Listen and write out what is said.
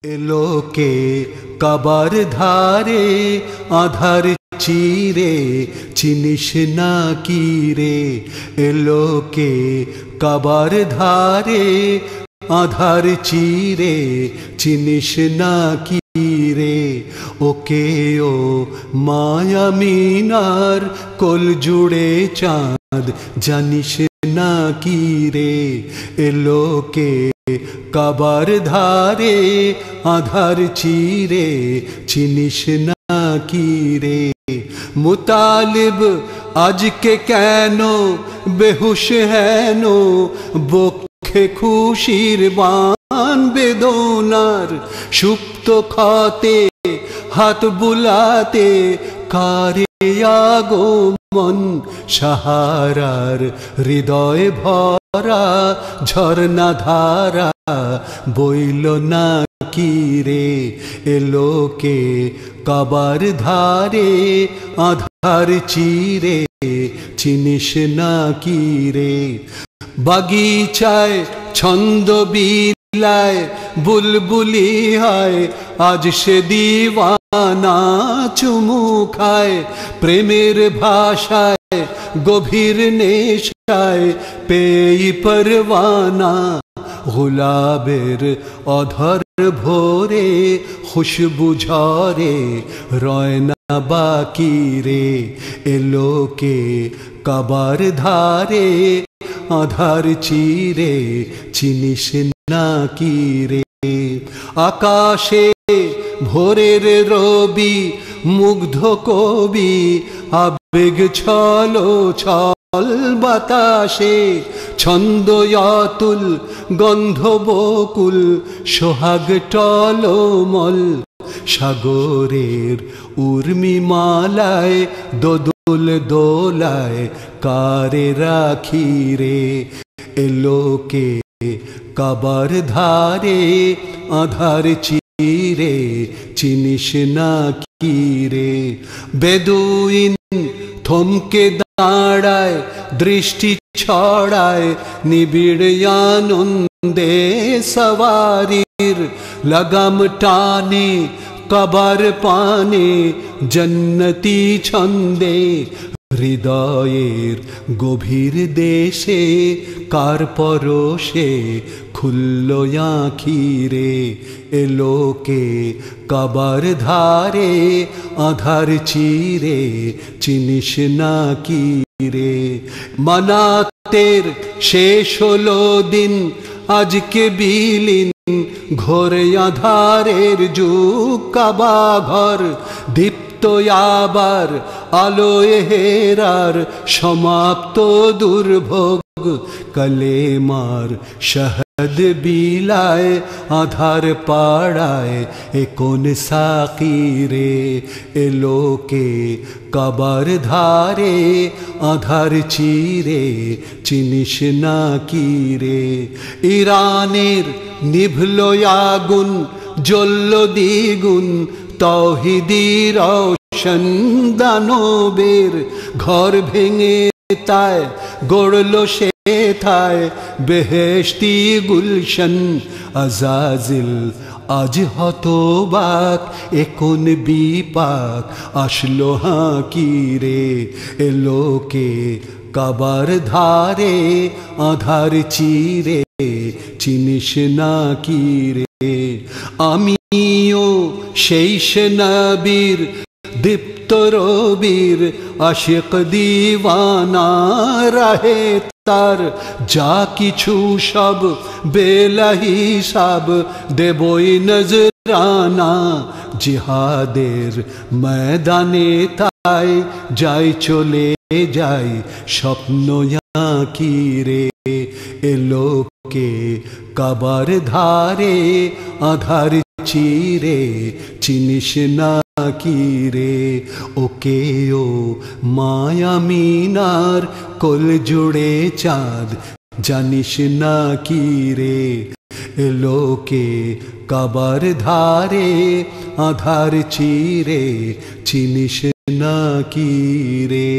এলোকে কাবার ধারে আধার চিরে চিনিস না কি রে। এলোকে কাবার ধারে আধার চিরে চিনিস না কি রে। ওকে ও মায়া মিনার কোল জুড়ে চাঁদ জানিস না কি রে। এলোকে কাবার ধারে আধার চিরে চিনিস না কি রে। মুতালিব আজকে কেন বেহুশ হেন বক্ষে খুশির বান বেদনার সুপ্ত ক্ষতে হাত বুলাতে কারে আগমন সাহারার হৃদয় ভরা ঝরনা ধারা বইল না কি রে। এলোকে কাবার ধারে আধার চিরে চিনিস না কি রে। বাগিচায় ছন্দ বিলায় বুলবুলি হায় আজ সে দিওয়ানা চুমু খায়। প্রেমের ভাষায় গভীর নেশায় পেই পরওয়ানা গুলাবের অধর ভোরে খুশবু ঝরে রয় না বাকি রে। এলোকে কাবার ধারে আধার চিরে চিনিস না কি রে। আকাশে ভোরের রবি মুগ্ধ কবি আবেগ ছলো ছল বাতাসে ছন্দ অতুল গন্ধ বকুল সোহাগ টলমল সাগরের উর্মি মালায় দোদুল দোলায় কারে রাখি রে। এলোকে কাবার ধারে আধার চিরে চিনিস না কি রে। বেদুইন থমকে দাঁড়ায় দৃষ্টি ছড়ায় নিবিড় আনন্দে সওয়ারির লাগাম টানে কাবার পানে জন্নতি ছন্দে। হৃদয়ের গভীর দেশে কার পরশে খুলল আঁখি রে। এলোকে কাবার ধারে আধার চিরে চিনিস না কি রে। মানাতের শেষ হলো দিন আজকে বিলীন ঘোর আধারের যুগ কাবা ঘর দীপ্ত আবার আলোয় হেরার সমাপ্ত দুর্ভোগ। কলেমার শহদ বিলায় আধার পাড়ায় এ কোন সাকি রে। এলোকে কাবার ধারে আধার চিরে চিনিস না কি রে। ইরানের নিভল আগুন জ্বলল দ্বিগুণ তৌহিদি রওশন দানবের ঘর ভেঙে তায় গড়ল সে থায় বেহেশতি গুলশন। আজাজিল আজ হতবাক এ কোন বিপাক আসলো হাঁকি রে। এলোকে কাবার ধারে আধার চিরে চিনিস না কি রে। আমিও সেই নবীর দীপ্ত রবির আশিক দিওয়ানা রাহে তার যা কিছু সব বেলা হিসাব দেবই নজরানা। জিহাদের ময়দানে তাই যাই চলে যাই স্বপ্ন আঁকি রে। এলোকে কাবার ধারে আধার চিরে চিনিস না কি রে। ওকে ও মায়া মিনার কোল জুড়ে চাঁদ জানিস না কি রে। এলোকে কাবার ধারে আধার চিরে চিনিস না কি রে।